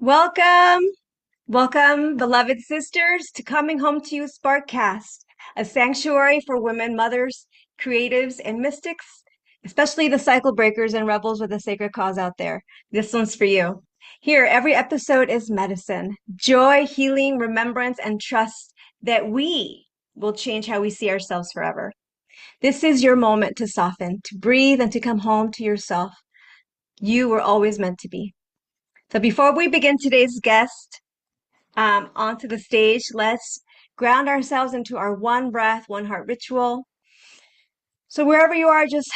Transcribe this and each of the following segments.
Welcome, welcome, beloved sisters, to Coming Home to You Sparkcast, a sanctuary for women, mothers, creatives, and mystics, especially the cycle breakers and rebels with a sacred cause out there. This one's for you. Here, every episode is medicine, joy, healing, remembrance, and trust that we will change how we see ourselves forever. This is your moment to soften, to breathe, and to come home to yourself. You were always meant to be. So before we begin today's guest, onto the stage, let's ground ourselves into our one breath, one heart ritual. So wherever you are, just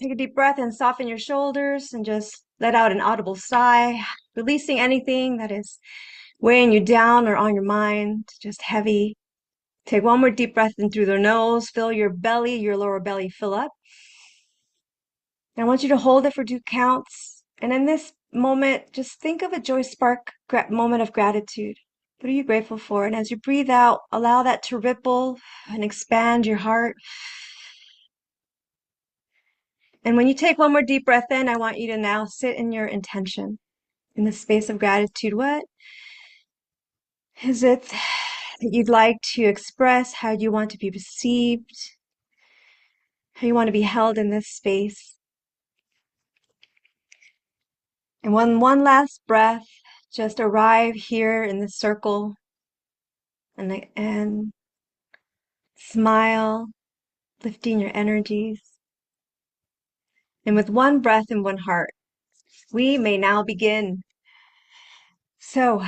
take a deep breath and soften your shoulders and just let out an audible sigh, releasing anything that is weighing you down or on your mind, just heavy. Take one more deep breath in through the nose, fill your belly, your lower belly fill up. And I want you to hold it for 2 counts. And in this moment, just think of a joy spark moment of gratitude. What are you grateful for? And as you breathe out, allow that to ripple and expand your heart. And when you take one more deep breath in, I want you to now sit in your intention, in the space of gratitude. What is it that you'd like to express? How you want to be received? How you want to be held in this space? And one last breath, just arrive here in the circle and smile, lifting your energies. And with one breath and one heart, we may now begin. So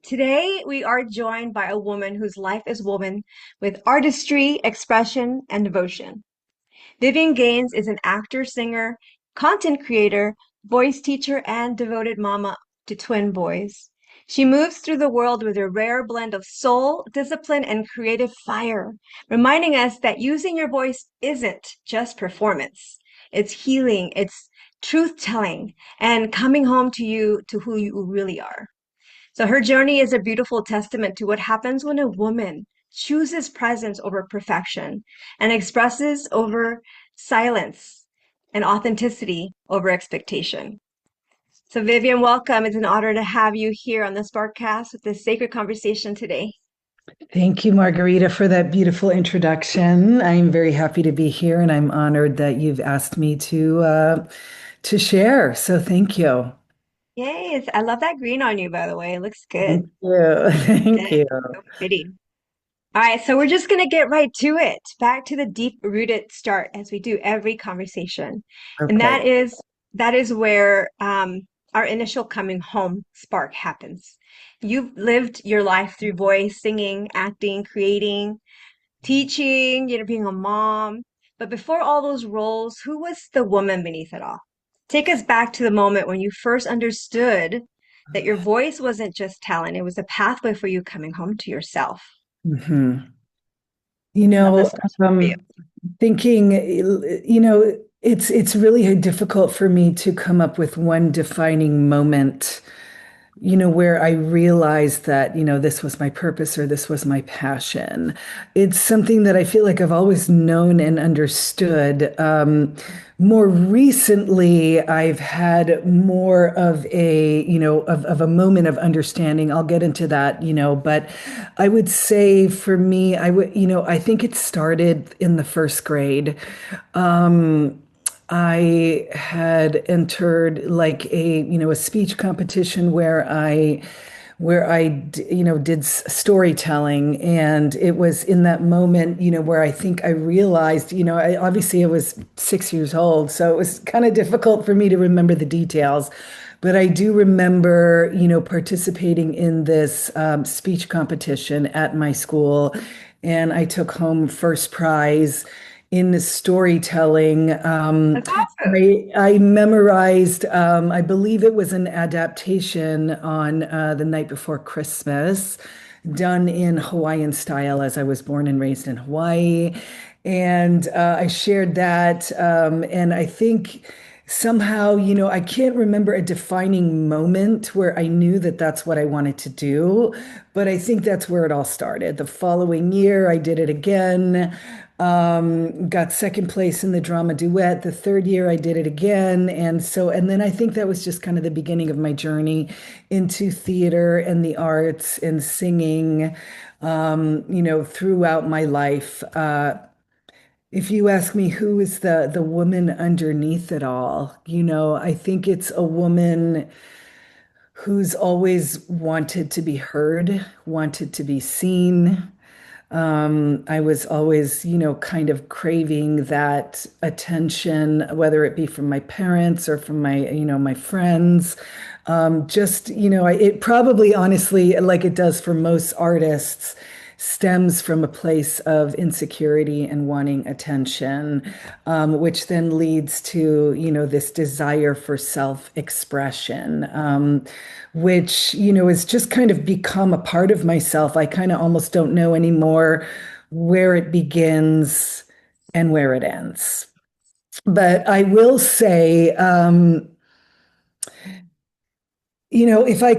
today we are joined by a woman whose life is woven with artistry, expression, and devotion. Vivien Gaines is an actor, singer, content creator, voice teacher, and devoted mama to twin boys. She moves through the world with a rare blend of soul, discipline, and creative fire, reminding us that using your voice isn't just performance. It's healing, it's truth-telling, and coming home to you, to who you really are. So her journey is a beautiful testament to what happens when a woman chooses presence over perfection and expresses over silence and authenticity over expectation. So Vivien, welcome. It's an honor to have you here on the Sparkcast with this sacred conversation today. Thank you, Margarita, for that beautiful introduction. I'm very happy to be here, and I'm honored that you've asked me to share. So thank you. Yay, I love that green on you, by the way. It looks good. Thank you. Thank Good. you. So pretty. All right, so we're just going to get right to it. Back to the deep-rooted start as we do every conversation. And Okay. that is where our initial coming home spark happens. You've lived your life through voice, singing, acting, creating, teaching, being a mom. But before all those roles, who was the woman beneath it all? Take us back to the moment when you first understood that your voice wasn't just talent, it was a pathway for you coming home to yourself. Mhm. You Love know, this question for you. thinking, it's really difficult for me to come up with one defining moment, where I realized that, this was my purpose or this was my passion. It's something that I feel like I've always known and understood. More recently, I've had more of of a moment of understanding. I'll get into that, but I would say for me, I think it started in the first grade. Um, I had entered like a speech competition where I did storytelling. And it was in that moment, where I think I realized, obviously I was 6 years old, so it was kind of difficult for me to remember the details. But I do remember, participating in this speech competition at my school, and I took home first prize in the storytelling. That's awesome. I memorized, I believe it was an adaptation on The Night Before Christmas, done in Hawaiian style, as I was born and raised in Hawaii. And I shared that. And I think somehow, I can't remember a defining moment where I knew that that's what I wanted to do, but I think that's where it all started. The following year, I did it again. Got second place in the drama duet. The third year I did it again. And then I think that was just kind of the beginning of my journey into theater and the arts and singing, throughout my life. If you ask me who is the woman underneath it all, I think it's a woman who's always wanted to be heard, wanted to be seen. I was always, kind of craving that attention, whether it be from my parents or from my friends. It probably honestly, like it does for most artists, stems from a place of insecurity and wanting attention, which then leads to, this desire for self-expression, which, has just kind of become a part of myself. I kind of almost don't know anymore where it begins and where it ends. But I will say, if I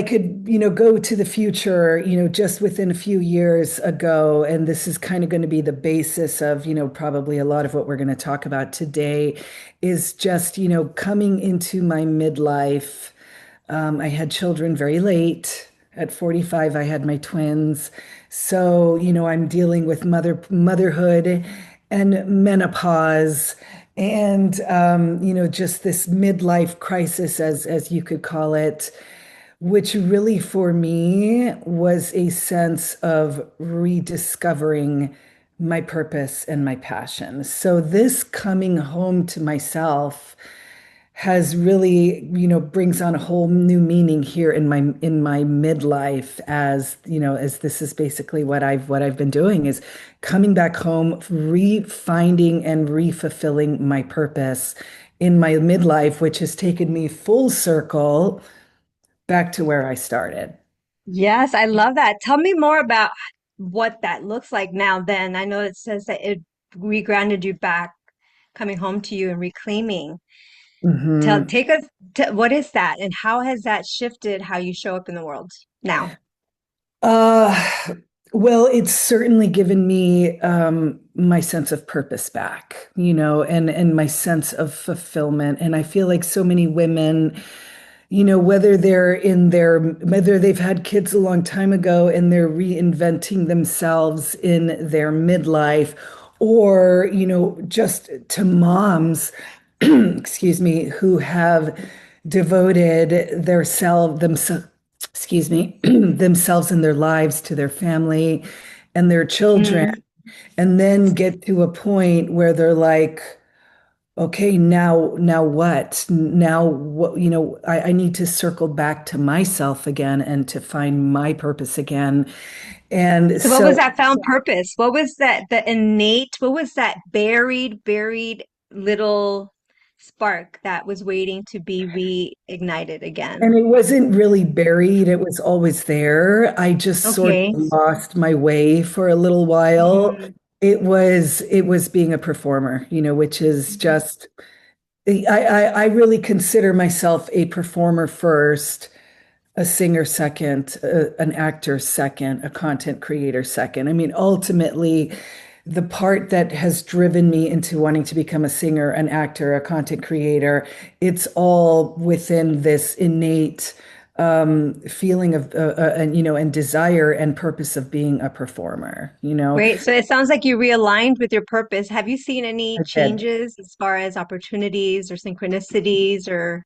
could, go to the future, just within a few years ago, and this is kind of going to be the basis of, probably a lot of what we're going to talk about today, is just, coming into my midlife. I had children very late. At 45, I had my twins. So, I'm dealing with motherhood and menopause and just this midlife crisis as you could call it, which really for me was a sense of rediscovering my purpose and my passion. So this coming home to myself has really, brings on a whole new meaning here in my midlife, as this is basically what I've been doing, is coming back home, refinding and refulfilling my purpose in my midlife, which has taken me full circle back to where I started. Yes, I love that. Tell me more about what that looks like now then. I know it says that it regrounded you back, coming home to you and reclaiming. Mhm. Take us to what is that and how has that shifted how you show up in the world now? Uh, well, it's certainly given me my sense of purpose back, and my sense of fulfillment. And I feel like so many women, whether they've had kids a long time ago and they're reinventing themselves in their midlife, or, just to moms, excuse me, who have devoted themselves, excuse me, themselves and their lives to their family and their children, Mm. and then get to a point where they're like, okay, now what? Now what, I need to circle back to myself again and to find my purpose again. And So what was so, that found purpose? What was the innate, what was that buried little spark that was waiting to be reignited again? and it wasn't really buried, it was always there. I just sort Okay. of lost my way for a little while. Mm. It was being a performer, which is just I really consider myself a performer first, a singer second, an actor second, a content creator second. I mean, ultimately, the part that has driven me into wanting to become a singer, an actor, a content creator, it's all within this innate feeling of and desire and purpose of being a performer. Great. So it sounds like you realigned with your purpose. Have you seen any I did. changes as far as opportunities or synchronicities or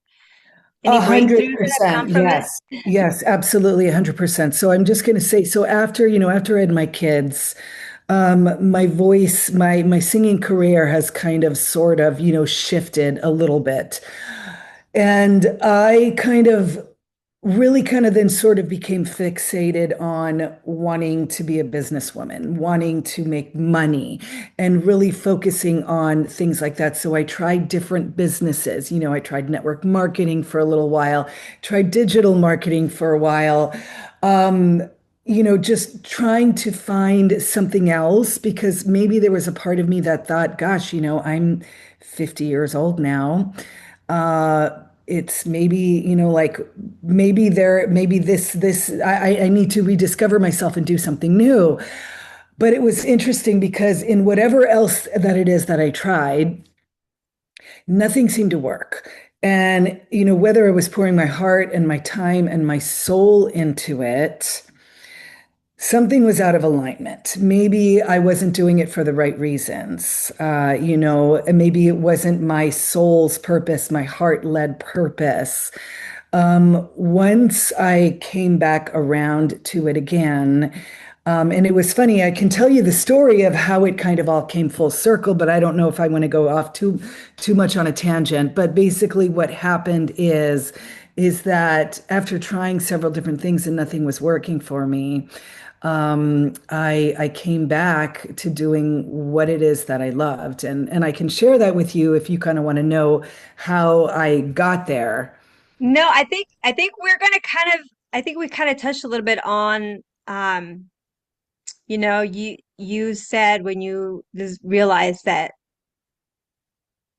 any A hundred breakthroughs that have come percent, from it? yes, yes, absolutely, 100%. So I'm just going to say, so after I had my kids, my voice, my singing career has kind of sort of, shifted a little bit. And I kind of then sort of became fixated on wanting to be a businesswoman, wanting to make money, and really focusing on things like that. So I tried different businesses. I tried network marketing for a little while, tried digital marketing for a while. Um, just trying to find something else because maybe there was a part of me that thought, gosh, I'm 50 years old now. Uh, it's maybe, like maybe this, I need to rediscover myself and do something new. But it was interesting because in whatever else that it is that I tried, nothing seemed to work. And, whether I was pouring my heart and my time and my soul into it, something was out of alignment. Maybe I wasn't doing it for the right reasons. And maybe it wasn't my soul's purpose, my heart-led purpose. Once I came back around to it again, and it was funny, I can tell you the story of how it kind of all came full circle, but I don't know if I want to go off too much on a tangent. But basically what happened is that after trying several different things and nothing was working for me, I came back to doing what it is that I loved. And I can share that with you if you kind of want to know how I got there. No, I think we're gonna I think we kind of touched a little bit on you said when you just realized that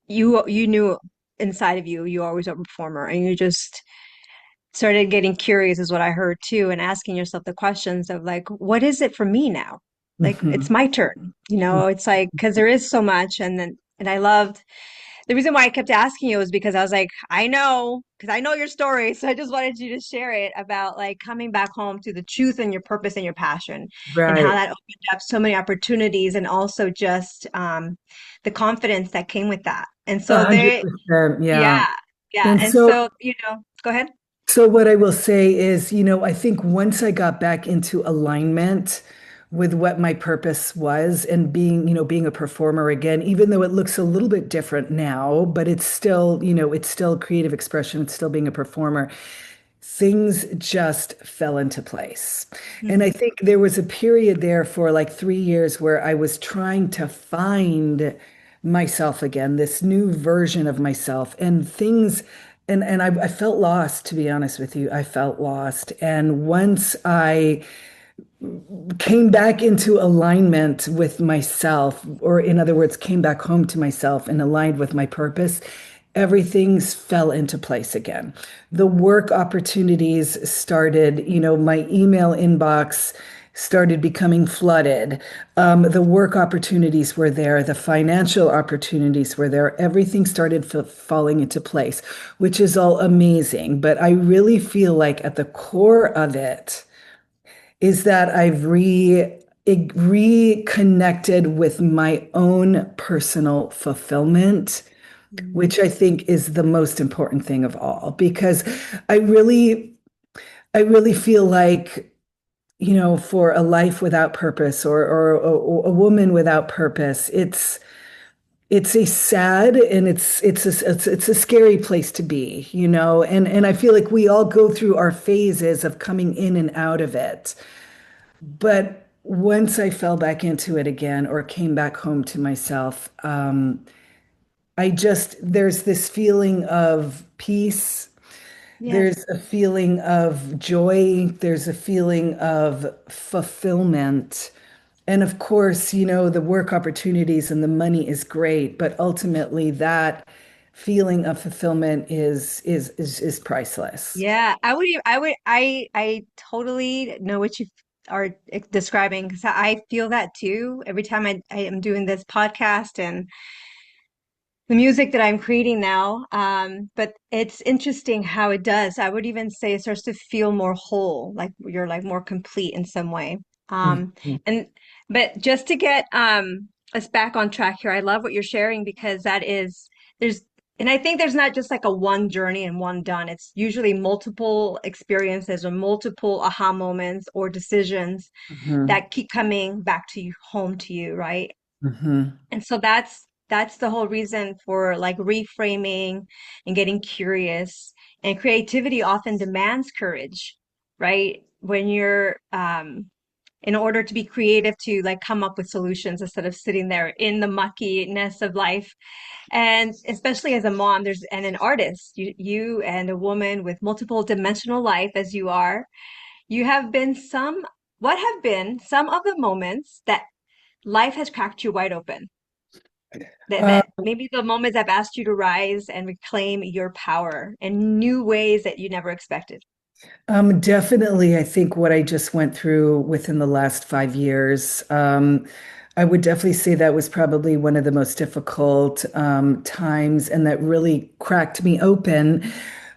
you knew inside of you you always a performer, and you just started getting curious is what I heard too, and asking yourself the questions of like, what is it for me now? Like it's Mhm. my turn, it's like because there is so much. And I loved the reason why I kept asking you was because I was like, I know, because I know your story. So I just wanted you to share it about like coming back home to the truth and your purpose and your passion, and how Right. that opened up so many opportunities, and also just the confidence that came with that. And A so hundred there, percent. Yeah. yeah, yeah. And And so, so, go ahead. so what I will say is, I think once I got back into alignment with what my purpose was and being a performer again, even though it looks a little bit different now, but it's still creative expression, it's still being a performer. Things just fell into place. And I Mhm. think there was a period there for like 3 years where I was trying to find myself again, this new version of myself, and things. And I felt lost, to be honest with you. I felt lost. And once I came back into alignment with myself, or in other words, came back home to myself and aligned with my purpose, everything's fell into place again. The work opportunities started, my email inbox started becoming flooded. The work opportunities were there, the financial opportunities were there. Everything started falling into place, which is all amazing. But I really feel like at the core of it, is that reconnected with my own personal fulfillment, Mhm. which I think is the most important thing of all, because I really, I really feel like, for a life without purpose, or a woman without purpose, it's a sad, and it's a scary place to be, and I feel like we all go through our phases of coming in and out of it. But once I fell back into it again, or came back home to myself, there's this feeling of peace. Yes. There's a feeling of joy. There's a feeling of fulfillment. And of course, the work opportunities and the money is great, but ultimately that feeling of fulfillment is priceless. Yeah, I totally know what you are describing, because I feel that too every time I am doing this podcast and the music that I'm creating now. But it's interesting how it does. I would even say it starts to feel more whole, like you're like more complete in some way. Um, Mhm. and but just to get us back on track here, I love what you're sharing, because that is there's and I think there's not just like a one journey and one done. It's usually multiple experiences or multiple aha moments or decisions Mhm. that keep coming back to you, home to you, right? Mhm. And so that's the whole reason for like reframing and getting curious. And creativity often demands courage, right? When you're in order to be creative, to like come up with solutions instead of sitting there in the muckiness of life. And especially as a mom, there's and an artist, you and a woman with multiple dimensional life as you are, you have been some what have been some of the moments that life has cracked you wide open, that maybe the moments I've asked you to rise and reclaim your power in new ways that you never expected. Definitely, I think what I just went through within the last 5 years, I would definitely say that was probably one of the most difficult times, and that really cracked me open.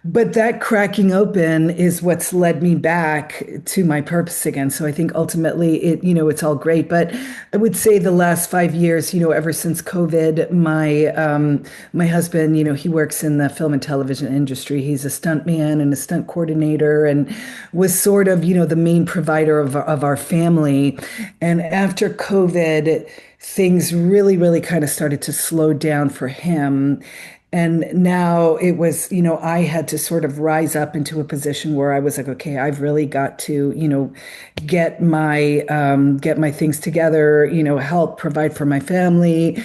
But that cracking open is what's led me back to my purpose again. So I think ultimately it's all great. But I would say the last 5 years, ever since COVID, my husband, he works in the film and television industry. He's a stunt man and a stunt coordinator, and was sort of, the main provider of our family. And after COVID, things really, really kind of started to slow down for him. And now it was, I had to sort of rise up into a position where I was like, okay, I've really got to, get my things together, help provide for my family.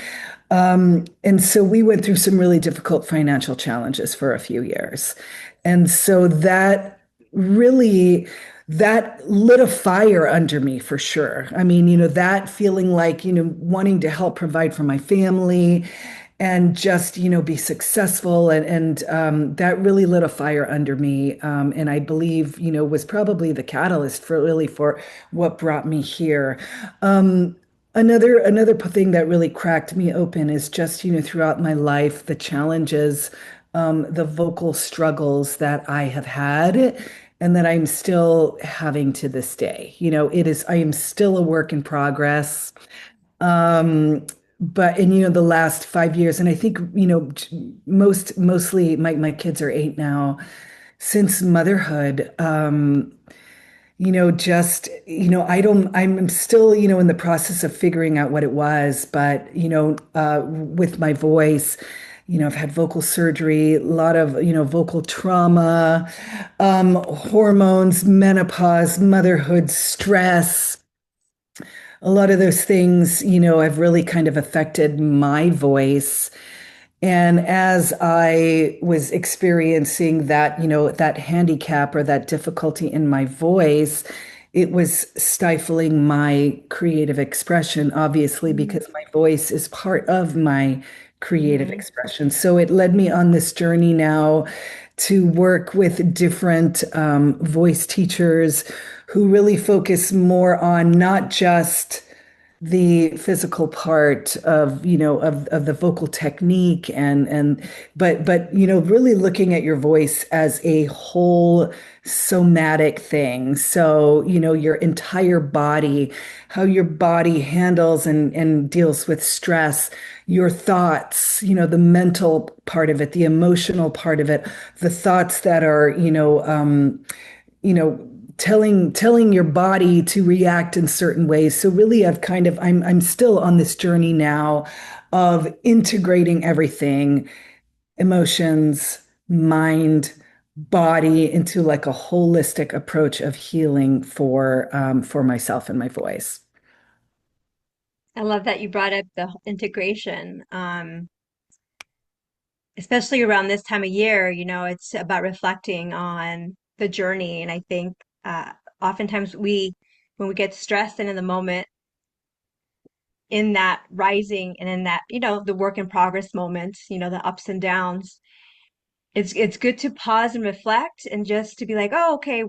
And so we went through some really difficult financial challenges for a few years. And so really that lit a fire under me for sure. I mean, that feeling like, wanting to help provide for my family and just, be successful. And that really lit a fire under me. And I believe, was probably the catalyst for what brought me here. Another thing that really cracked me open is just, throughout my life, the challenges, the vocal struggles that I have had and that I'm still having to this day. I am still a work in progress. Um, but in, the last 5 years, and I think, mostly my kids are 8 now, since motherhood, just, I'm still, in the process of figuring out what it was, but, with my voice, I've had vocal surgery, a lot of, vocal trauma, hormones, menopause, motherhood, stress. A lot of those things, have really kind of affected my voice. And as I was experiencing that, that handicap or that difficulty in my voice, it was stifling my creative expression, obviously, because my voice is part of my creative Mm-hmm. expression. So it led me on this journey now to work with different voice teachers who really focus more on not just the physical part of of the vocal technique but really looking at your voice as a whole somatic thing, so your entire body, how your body handles and deals with stress, your thoughts, the mental part of it, the emotional part of it, the thoughts that are you know telling your body to react in certain ways. So really I'm still on this journey now of integrating everything, emotions, mind, body, into like a holistic approach of healing for myself and my voice. I love that you brought up the integration, especially around this time of year. It's about reflecting on the journey. And I think uh, oftentimes when we get stressed and in the moment, in that rising and in that, the work in progress moments, the ups and downs, it's good to pause and reflect and just to be like, oh, okay,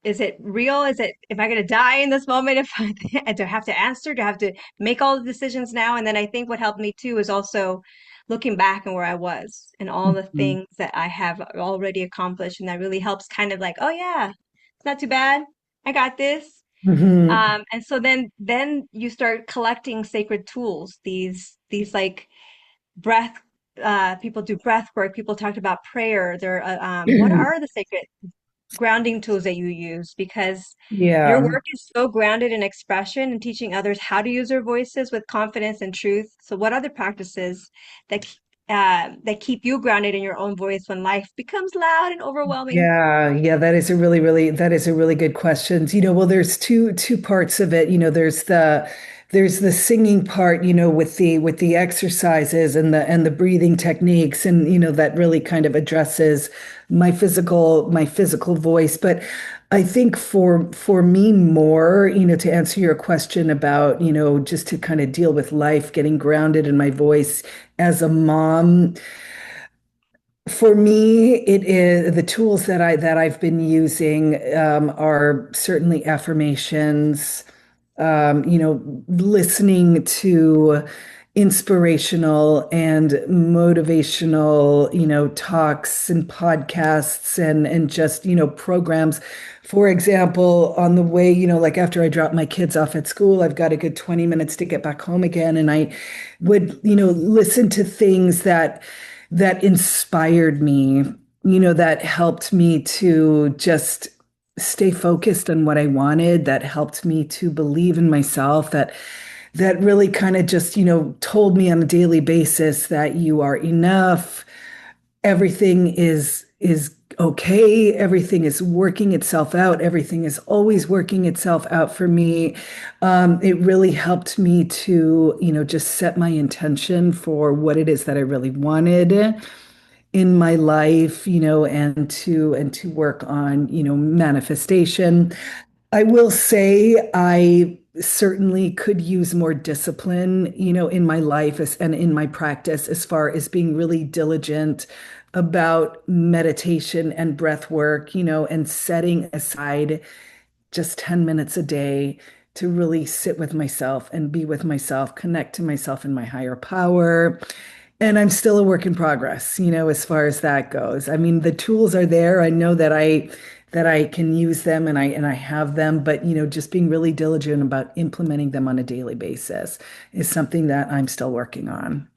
is it real? Am I going to die in this moment? If I do I have to answer? Do I have to make all the decisions now? And then I think what helped me too is also looking back and where I was and all the Mhm. things that I have already accomplished. And that really helps kind of like, oh yeah, it's not too bad. I got this. Mhm. And so then you start collecting sacred tools, these like breath, people do breath work. People talked about prayer. What are the sacred grounding tools that you use, because your Yeah. work is so grounded in expression and teaching others how to use their voices with confidence and truth. So, what other practices that that keep you grounded in your own voice when life becomes loud and overwhelming? Yeah, that is a really good question. Well, there's two parts of it. There's the singing part, with the exercises and the breathing techniques, and that really kind of addresses my physical voice. But I think for me more, to answer your question about, just to kind of deal with life, getting grounded in my voice as a mom. For me, it is the tools that I've been using are certainly affirmations, listening to inspirational and motivational, talks and podcasts and just, programs. For example, on the way, like after I drop my kids off at school, I've got a good 20 minutes to get back home again. And I would, listen to things that inspired me, that helped me to just stay focused on what I wanted, that helped me to believe in myself, that really kind of just, told me on a daily basis that you are enough, everything is okay, everything is working itself out, everything is always working itself out for me. It really helped me to, just set my intention for what it is that I really wanted in my life, and to work on, manifestation. I will say I certainly could use more discipline, in my life and in my practice as far as being really diligent about meditation and breath work, and setting aside just 10 minutes a day to really sit with myself and be with myself, connect to myself and my higher power. And I'm still a work in progress, as far as that goes. I mean, the tools are there. I know that I can use them and I have them, but just being really diligent about implementing them on a daily basis is something that I'm still working on.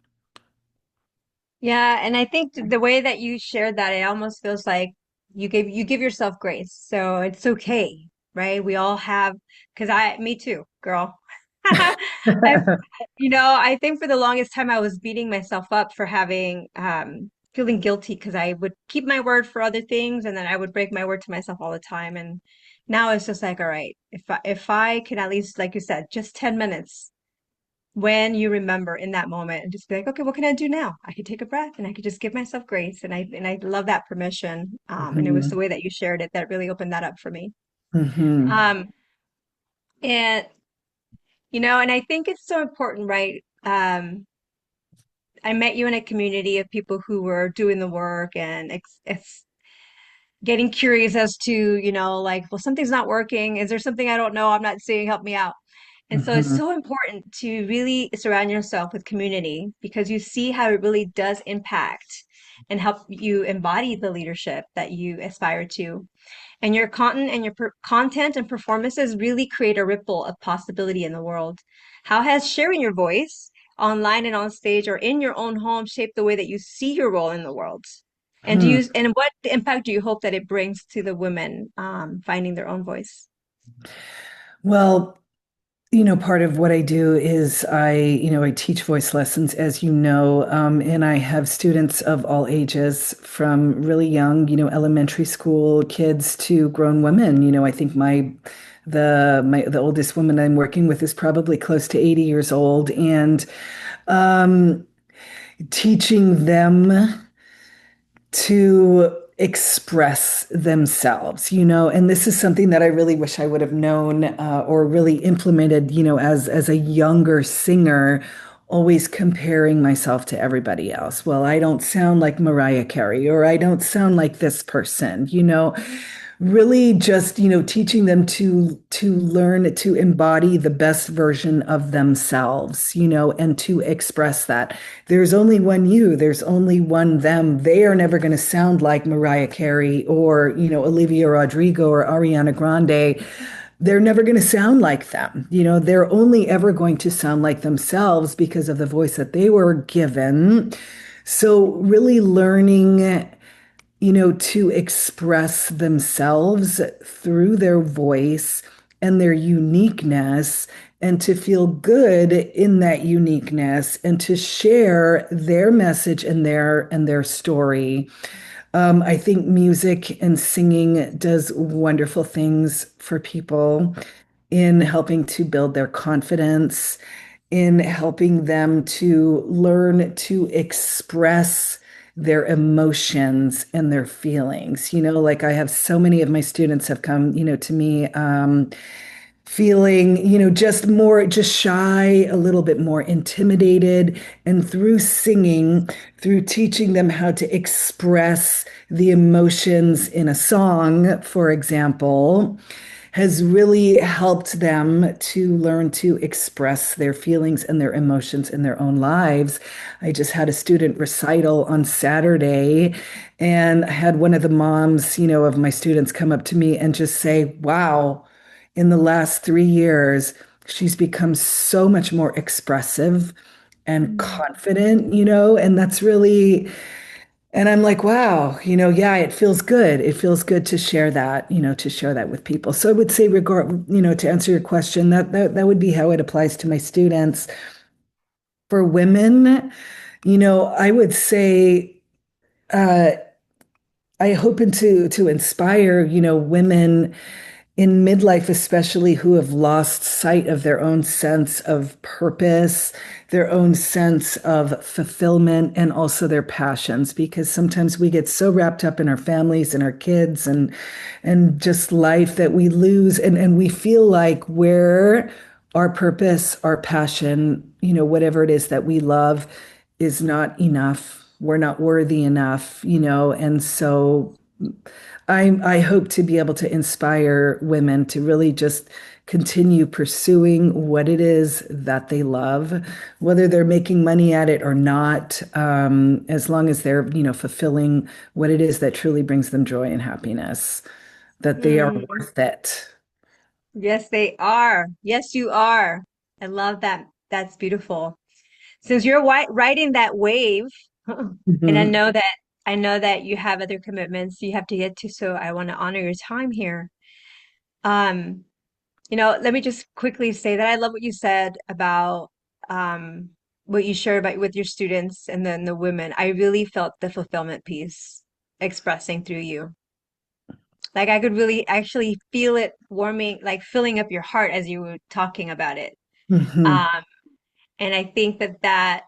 Yeah, and I think the way that you shared that, it almost feels like you give yourself grace. So it's okay, right? We all have, because me too, girl. I've, I think for the longest time I was beating myself up for having feeling guilty because I would keep my word for other things and then I would break my word to myself all the time. And now it's just like, all right, if I can at least, like you said, just 10 minutes when you remember in that moment and just be like, okay, what can I do now? I could take a breath and I could just give myself grace. And I love that permission. And it was the Mhm. way that you shared it that really opened that up for me. Mhm. Um, and and I think it's so important, right? I met you in a community of people who were doing the work and getting curious as to, like, well, something's not working. Is there something I don't know? I'm not seeing. Help me out. And so it's Mhm. so important to really surround yourself with community because you see how it really does impact and help you embody the leadership that you aspire to. And your content and your content and performances really create a ripple of possibility in the world. How has sharing your voice online and on stage or in your own home shaped the way that you see your role in the world? Hmm. And what impact do you hope that it brings to the women finding their own voice? Well, part of what I do is I teach voice lessons, as you know, and I have students of all ages from really young, elementary school kids to grown women. I think the oldest woman I'm working with is probably close to 80 years old, and um, teaching them to express themselves, and this is something that I really wish I would have known or really implemented, as a younger singer, always comparing myself to everybody else. Well, I don't sound like Mariah Carey, or I don't sound like this person, really just teaching them to learn to embody the best version of themselves, and to express that there's only one you, there's only one them. They are never going to sound like Mariah Carey or Olivia Rodrigo or Ariana Grande. They're never going to sound like them. They're only ever going to sound like themselves because of the voice that they were given. So really learning, to express themselves through their voice and their uniqueness, and to feel good in that uniqueness, and to share their message and their story. I think music and singing does wonderful things for people in helping to build their confidence, in helping them to learn to express their emotions and their feelings. Like I have so many of my students have come, to me, feeling, just more, just shy, a little bit more intimidated. And through singing, through teaching them how to express the emotions in a song, for example, has really helped them to learn to express their feelings and their emotions in their own lives. I just had a student recital on Saturday, and I had one of the moms, of my students come up to me and just say, wow, in the last 3 years, she's become so much more expressive and Mm. confident, and that's really, and I'm like, wow, yeah, it feels good. It feels good to share that, to share that with people. So I would say, to answer your question, that would be how it applies to my students. For women, I would say, uh, I hope to inspire, women in midlife, especially who have lost sight of their own sense of purpose, their own sense of fulfillment, and also their passions. Because sometimes we get so wrapped up in our families and our kids and just life that we lose and we feel like where our purpose, our passion, whatever it is that we love is not enough. We're not worthy enough, and so I hope to be able to inspire women to really just continue pursuing what it is that they love, whether they're making money at it or not, as long as they're, fulfilling what it is that truly brings them joy and happiness, that they are Mm. worth it. Yes, they are. Yes, you are. I love that. That's beautiful. Since you're riding that wave, and Mhm. I know that you have other commitments you have to get to, so I want to honor your time here. Um, let me just quickly say that I love what you said about um what you shared about with your students and then the women. I really felt the fulfillment piece expressing through you. Like I could really actually feel it warming, like filling up your heart as you were talking about it. Mhm. Um, and I think that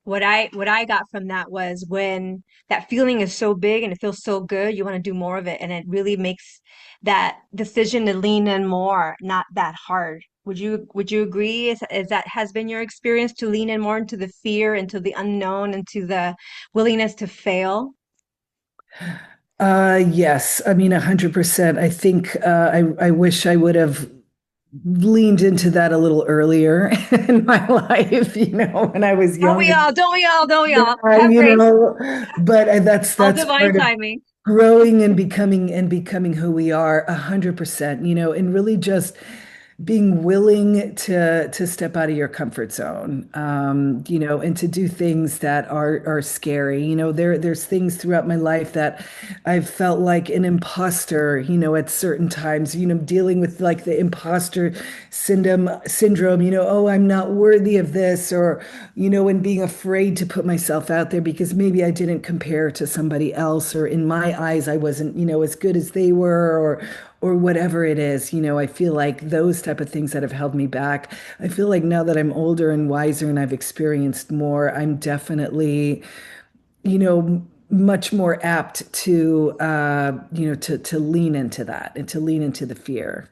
what I got from that was when that feeling is so big and it feels so good, you want to do more of it, and it really makes that decision to lean in more not that hard. Would you agree? Is that has been your experience to lean in more into the fear, into the unknown, into the willingness to fail? Yes, I mean, 100%. I think I wish I would have leaned into that a little earlier in my life, when I was Don't we younger. all? Don't we all? Don't we all? Yeah, Have grace. but that's All that's divine part of timing. growing and becoming who we are 100%, and really just being willing to step out of your comfort zone, and to do things that are scary. There's things throughout my life that I've felt like an imposter, at certain times, dealing with like the imposter syndrome, oh, I'm not worthy of this, or, and being afraid to put myself out there because maybe I didn't compare to somebody else, or in my eyes, I wasn't, as good as they were, or whatever it is. I feel like those type of things that have held me back. I feel like now that I'm older and wiser and I've experienced more, I'm definitely, much more apt to, to lean into that and to lean into the fear.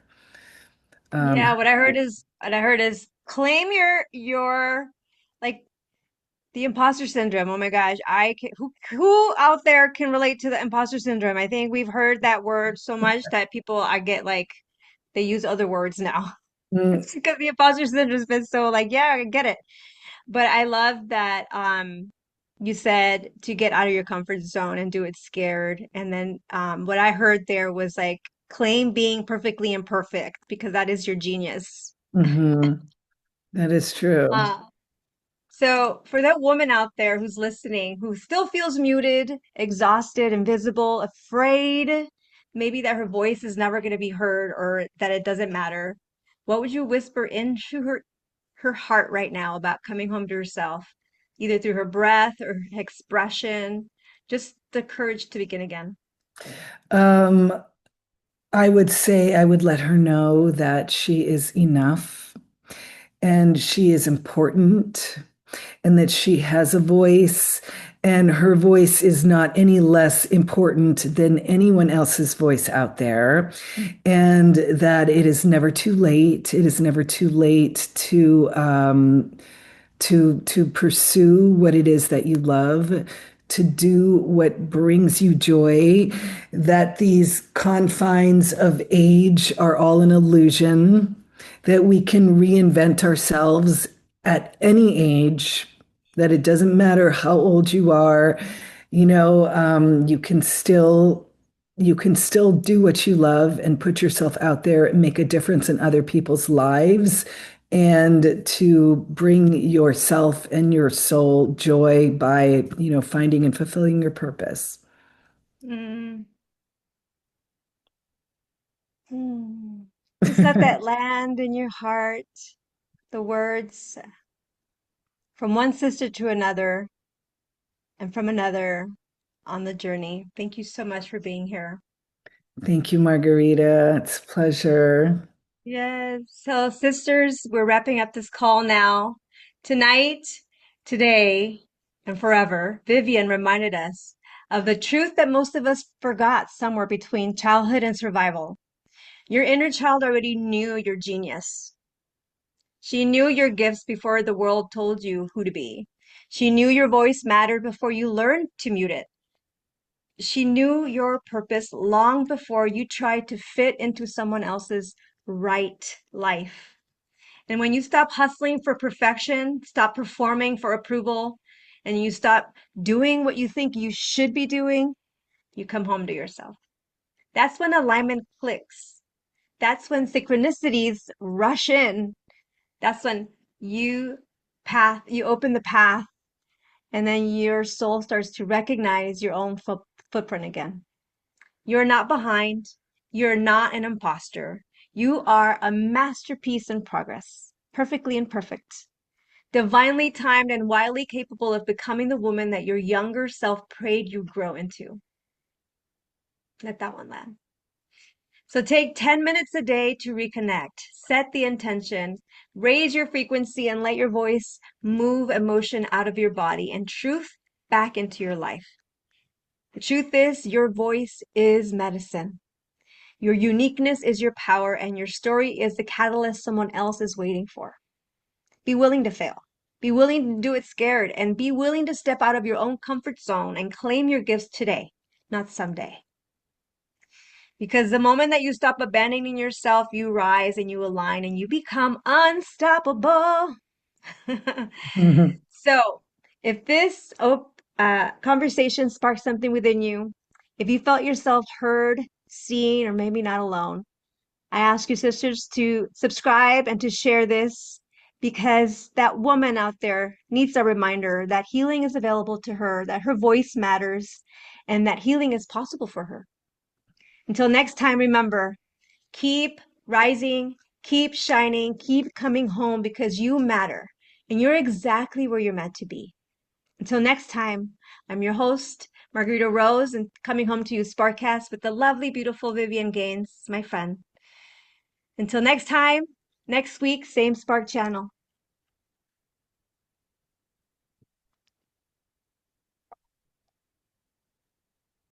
Yeah, Um, what I heard is claim your like the imposter syndrome. Oh my gosh, who out there can relate to the imposter syndrome? I think we've heard that word so much that people I get like they use other words now. mm, It's because the imposter syndrome's been so like, yeah, I get it. But I love that you said to get out of your comfort zone and do it scared. And then what I heard there was like claim being perfectly imperfect because that is your genius. mhm. That is true. Uh, So, for that woman out there who's listening, who still feels muted, exhausted, invisible, afraid, maybe that her voice is never going to be heard or that it doesn't matter, what would you whisper into her heart right now about coming home to herself, either through her breath or expression, just the courage to begin again? Um, I would say I would let her know that she is enough and she is important and that she has a voice And her voice is not any less important than anyone else's voice out there. And that it is never too late. It is never too late to pursue what it is that you love, to do what brings you joy, that these confines of age are all an illusion, that we can reinvent ourselves at any age, that it doesn't matter how old you are, you can still do what you love and put yourself out there and make a difference in other people's lives and to bring yourself and your soul joy by, finding and fulfilling your purpose. Mm. Mm. Just let that land in your heart. The words from one sister to another and from another on the journey. Thank you so much for being here. Thank you, Margarita. It's a pleasure. Yes. So, sisters, we're wrapping up this call now. Tonight, today, and forever, Vivian reminded us of the truth that most of us forgot somewhere between childhood and survival. Your inner child already knew your genius. She knew your gifts before the world told you who to be. She knew your voice mattered before you learned to mute it. She knew your purpose long before you tried to fit into someone else's right life. And when you stop hustling for perfection, stop performing for approval, and you stop doing what you think you should be doing, you come home to yourself. That's when alignment clicks. That's when synchronicities rush in. That's when you you open the path, and then your soul starts to recognize your own footprint again. You're not behind. You're not an imposter. You are a masterpiece in progress, perfectly imperfect, divinely timed and wildly capable of becoming the woman that your younger self prayed you'd grow into. Let that one land. So take 10 minutes a day to reconnect, set the intention, raise your frequency, and let your voice move emotion out of your body and truth back into your life. The truth is, your voice is medicine. Your uniqueness is your power, and your story is the catalyst someone else is waiting for. Be willing to fail. Be willing to do it scared, and be willing to step out of your own comfort zone and claim your gifts today, not someday. Because the moment that you stop abandoning yourself, you rise and you align and you become unstoppable. Mhm. So, if this conversation sparked something within you, if you felt yourself heard, seen, or maybe not alone, I ask you, sisters, to subscribe and to share this because that woman out there needs a reminder that healing is available to her, that her voice matters, and that healing is possible for her. Until next time, remember, keep rising, keep shining, keep coming home because you matter and you're exactly where you're meant to be. Until next time, I'm your host, Margarita Rose, and coming home to you, Sparkcast, with the lovely, beautiful Vivien Gaines, my friend. Until next time, next week, same Spark channel.